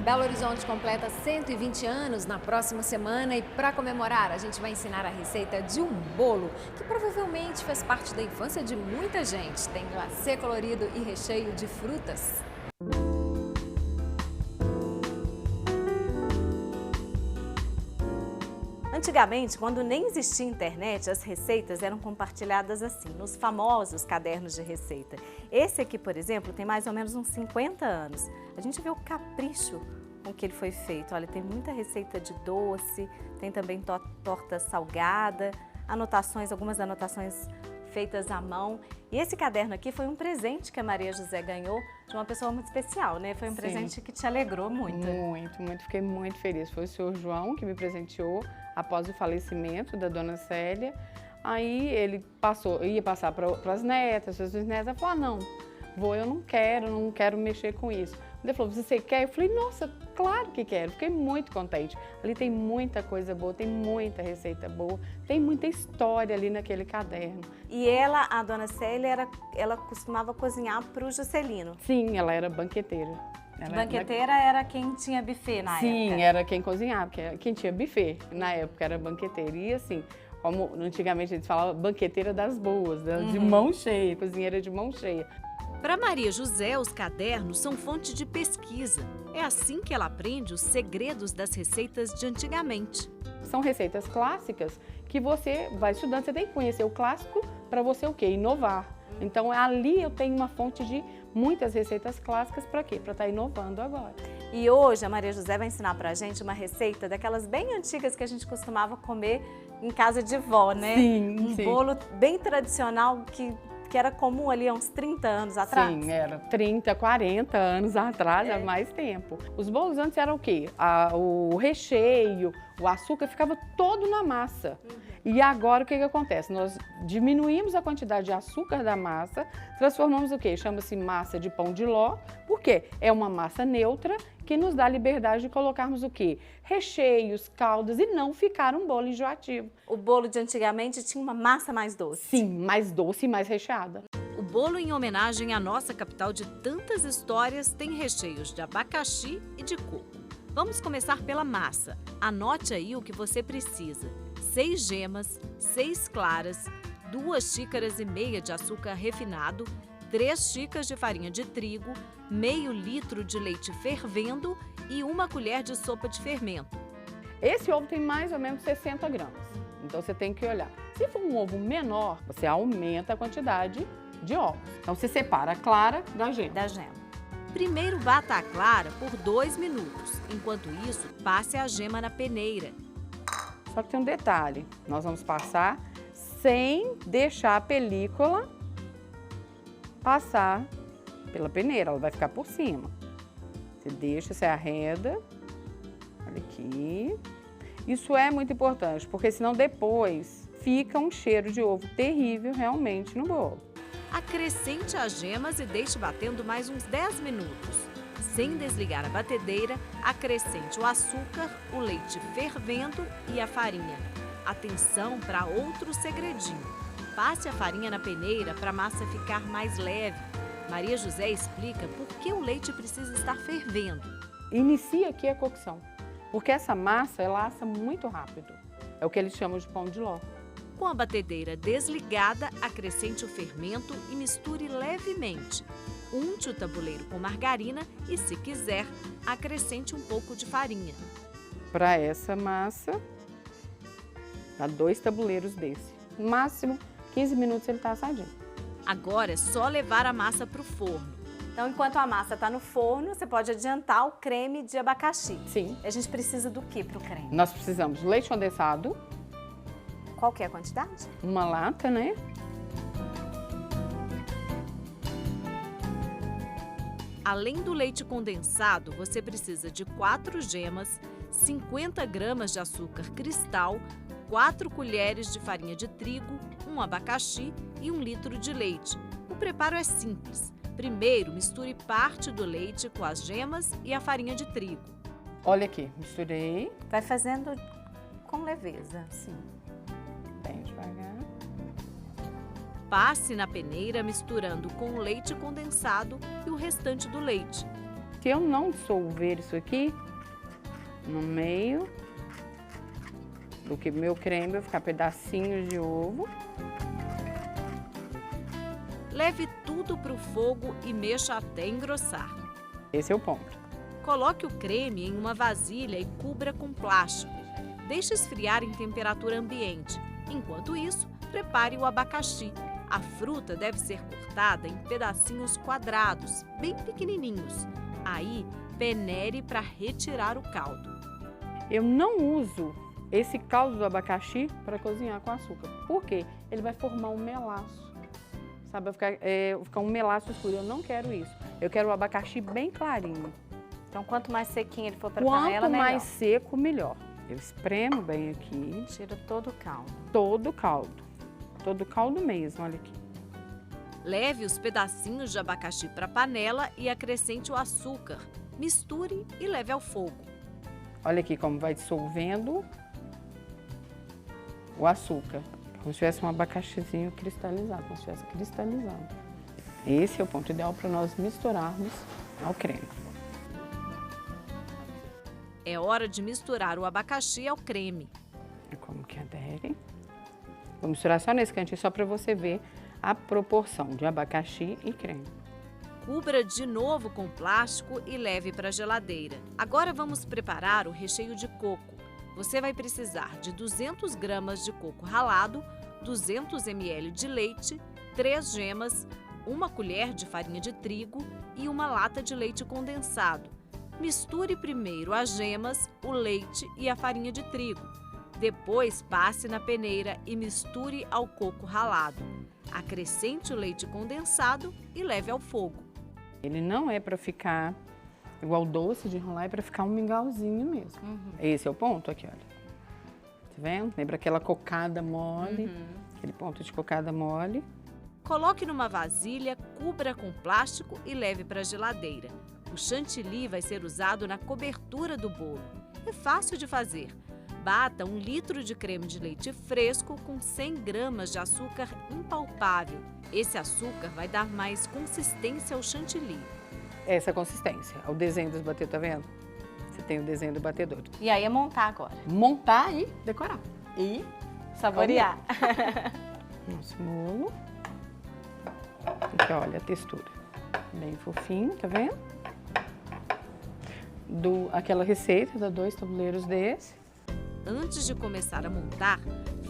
Belo Horizonte completa 120 anos na próxima semana e para comemorar a gente vai ensinar a receita de um bolo que provavelmente fez parte da infância de muita gente. Tem glacê colorido e recheio de frutas. Antigamente, quando nem existia internet, as receitas eram compartilhadas assim, nos famosos cadernos de receita. Esse aqui, por exemplo, tem mais ou menos uns 50 anos. A gente vê o capricho com que ele foi feito. Olha, tem muita receita de doce, tem também torta salgada, anotações, algumas anotações feitas à mão. E esse caderno aqui foi um presente que a Maria José ganhou de uma pessoa muito especial, né? Foi um presente que te alegrou muito. Muito. Fiquei muito feliz. Foi o senhor João que me presenteou após o falecimento da dona Célia. Aí ele ia passar para as netas, para as bisnetas. Ela falou, não, eu não quero mexer com isso. Ele falou, você quer? Eu falei, nossa, claro que quero. Fiquei muito contente. Ali tem muita coisa boa, tem muita receita boa, tem muita história ali naquele caderno. E ela, a dona Célia, ela costumava cozinhar para o Juscelino. Sim, ela era banqueteira. Banqueteira era quem tinha buffet na época? Sim, era quem cozinhava, quem tinha buffet. Na época era banqueteira. E assim, como antigamente a gente falava, banqueteira das boas, de mão cheia, cozinheira de mão cheia. Para Maria José, os cadernos são fonte de pesquisa. É assim que ela aprende os segredos das receitas de antigamente. São receitas clássicas que você vai estudando, você tem que conhecer o clássico para você o quê? Inovar. Então ali eu tenho uma fonte de muitas receitas clássicas para quê? Para estar inovando agora. E hoje a Maria José vai ensinar pra gente uma receita daquelas bem antigas que a gente costumava comer em casa de vó, né? Sim. Bolo bem tradicional que era comum ali há uns 30 anos atrás? Sim, era 30, 40 anos atrás, há mais tempo. Os bolos antes eram o quê? O recheio, o açúcar ficava todo na massa. E agora o que acontece? Nós diminuímos a quantidade de açúcar da massa, transformamos o quê? Chama-se massa de pão de ló, porque é uma massa neutra que nos dá a liberdade de colocarmos o quê? Recheios, caldas e não ficar um bolo enjoativo. O bolo de antigamente tinha uma massa mais doce. Sim, mais doce e mais recheada. O bolo, em homenagem à nossa capital de tantas histórias, tem recheios de abacaxi e de coco. Vamos começar pela massa. Anote aí o que você precisa. 6 gemas, 6 claras, 2 xícaras e meia de açúcar refinado, 3 xícaras de farinha de trigo, meio litro de leite fervendo e 1 colher de sopa de fermento. Esse ovo tem mais ou menos 60 gramas, então você tem que olhar. Se for um ovo menor, você aumenta a quantidade de ovos. Então você separa a clara da gema. Primeiro bata a clara por 2 minutos. Enquanto isso, passe a gema na peneira. Só que tem um detalhe, nós vamos passar sem deixar a película passar pela peneira, ela vai ficar por cima. Você deixa, você arreda, olha aqui. Isso é muito importante, porque senão depois fica um cheiro de ovo terrível realmente no bolo. Acrescente as gemas e deixe batendo mais uns 10 minutos. Sem desligar a batedeira, acrescente o açúcar, o leite fervendo e a farinha. Atenção para outro segredinho. Passe a farinha na peneira para a massa ficar mais leve. Maria José explica por que o leite precisa estar fervendo. Inicia aqui a cocção, porque essa massa ela assa muito rápido. É o que eles chamam de pão de ló. Com a batedeira desligada, acrescente o fermento e misture levemente. Unte o tabuleiro com margarina e, se quiser, acrescente um pouco de farinha. Para essa massa, dá 2 tabuleiros desse. No máximo 15 minutos ele está assadinho. Agora é só levar a massa para o forno. Então, enquanto a massa está no forno, você pode adiantar o creme de abacaxi. Sim. A gente precisa do que para o creme? Nós precisamos de leite condensado. Qual que é a quantidade? Uma lata, né? Além do leite condensado, você precisa de 4 gemas, 50 gramas de açúcar cristal, 4 colheres de farinha de trigo, 1 abacaxi e 1 litro de leite. O preparo é simples. Primeiro, misture parte do leite com as gemas e a farinha de trigo. Olha aqui, misturei. Vai fazendo com leveza. Sim. Bem devagar. Passe na peneira misturando com o leite condensado e o restante do leite. Se eu não dissolver isso aqui no meio do que meu creme, vai ficar pedacinhos de ovo. Leve tudo para o fogo e mexa até engrossar. Esse é o ponto. Coloque o creme em uma vasilha e cubra com plástico. Deixe esfriar em temperatura ambiente. Enquanto isso, prepare o abacaxi. A fruta deve ser cortada em pedacinhos quadrados, bem pequenininhos. Aí, peneire para retirar o caldo. Eu não uso esse caldo do abacaxi para cozinhar com açúcar. Por quê? Ele vai formar um melaço. Sabe, vai ficar um melaço escuro. Eu não quero isso. Eu quero o abacaxi bem clarinho. Então, quanto mais sequinho ele for para a panela, Quanto melhor. mais seco, melhor. Eu espremo bem aqui. Tira todo o caldo. Todo o caldo. Todo o caldo mesmo, olha aqui. Leve os pedacinhos de abacaxi para a panela e acrescente o açúcar. Misture e leve ao fogo. Olha aqui como vai dissolvendo o açúcar. Como se tivesse um abacaxizinho cristalizado, como se estivesse cristalizando. Esse é o ponto ideal para nós misturarmos ao creme. É hora de misturar o abacaxi ao creme. É como que adere. Vou misturar só nesse cantinho, só para você ver a proporção de abacaxi e creme. Cubra de novo com plástico e leve para a geladeira. Agora vamos preparar o recheio de coco. Você vai precisar de 200 gramas de coco ralado, 200 ml de leite, 3 gemas, 1 colher de farinha de trigo e uma lata de leite condensado. Misture primeiro as gemas, o leite e a farinha de trigo. Depois passe na peneira e misture ao coco ralado. Acrescente o leite condensado e leve ao fogo. Ele não é para ficar igual doce de enrolar, é para ficar um mingauzinho mesmo. Esse é o ponto aqui, olha. Tá vendo? Lembra aquela cocada mole? Aquele ponto de cocada mole. Coloque numa vasilha, cubra com plástico e leve para a geladeira. O chantilly vai ser usado na cobertura do bolo. É fácil de fazer. Bata 1 litro de creme de leite fresco com 100 gramas de açúcar impalpável. Esse açúcar vai dar mais consistência ao chantilly. Essa consistência, o desenho dos batedores, tá vendo? Você tem o desenho do batedor. E aí é montar agora. Montar e decorar. E Saborear. nosso bolo. Aqui, olha a textura. Bem fofinho, tá vendo? Aquela receita, dá 2 tabuleiros desse. Antes de começar a montar,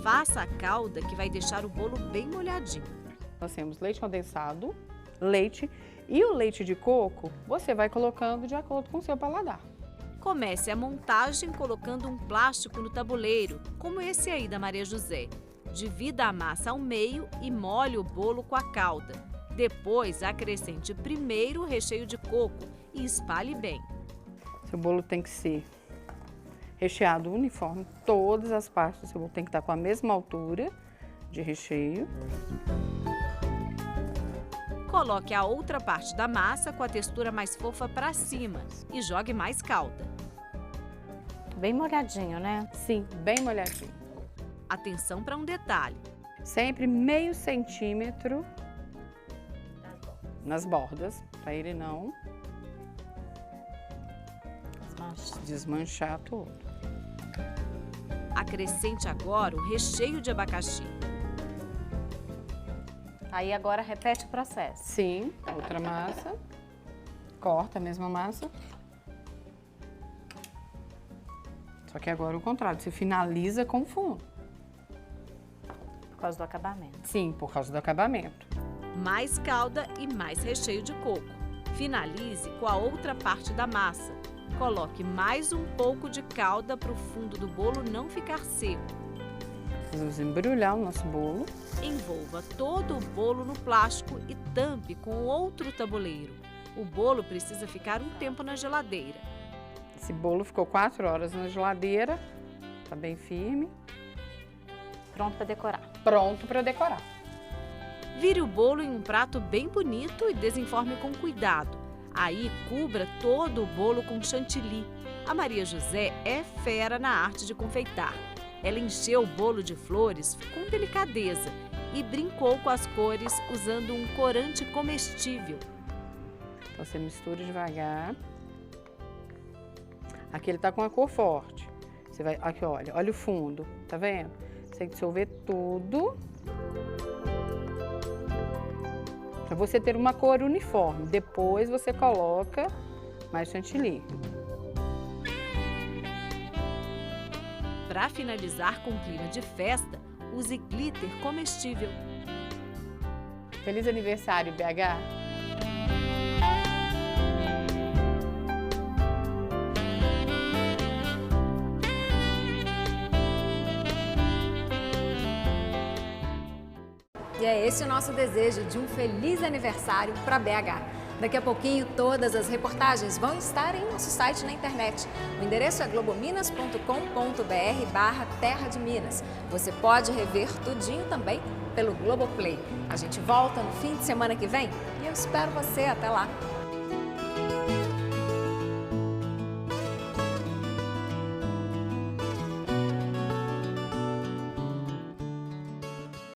faça a calda que vai deixar o bolo bem molhadinho. Nós temos leite condensado, leite e o leite de coco, você vai colocando de acordo com o seu paladar. Comece a montagem colocando um plástico no tabuleiro, como esse aí da Maria José. Divida a massa ao meio e molhe o bolo com a calda. Depois, acrescente primeiro o recheio de coco e espalhe bem. Seu bolo tem que ser recheado uniforme, todas as partes do seu bolo tem que estar com a mesma altura de recheio. Coloque a outra parte da massa com a textura mais fofa para cima e jogue mais calda. Bem molhadinho, né? Sim, bem molhadinho. Atenção para um detalhe. Sempre meio centímetro nas bordas, para ele não desmanchar todo. Acrescente agora o recheio de abacaxi. Aí agora repete o processo. Sim, outra massa. Corta a mesma massa. Só que agora o contrário, você finaliza com o fundo. Por causa do acabamento. Sim, por causa do acabamento. Mais calda e mais recheio de coco. Finalize com a outra parte da massa. Coloque mais um pouco de calda para o fundo do bolo não ficar seco. Vamos embrulhar o nosso bolo. Envolva todo o bolo no plástico e tampe com outro tabuleiro. O bolo precisa ficar um tempo na geladeira. Esse bolo ficou 4 horas na geladeira, tá bem firme. Pronto para decorar. Pronto para decorar. Vire o bolo em um prato bem bonito e desenforme com cuidado. Aí cubra todo o bolo com chantilly. A Maria José é fera na arte de confeitar. Ela encheu o bolo de flores com delicadeza e brincou com as cores usando um corante comestível. Então você mistura devagar. Aqui ele tá com a cor forte. Você vai, aqui olha o fundo, tá vendo? Você tem que dissolver tudo. Para você ter uma cor uniforme. Depois você coloca mais chantilly. Para finalizar com clima de festa, use glitter comestível. Feliz aniversário, BH! E é esse o nosso desejo de um feliz aniversário para BH. Daqui a pouquinho, todas as reportagens vão estar em nosso site na internet. O endereço é globominas.com.br/Terra de Minas. Você pode rever tudinho também pelo Globoplay. A gente volta no fim de semana que vem e eu espero você até lá.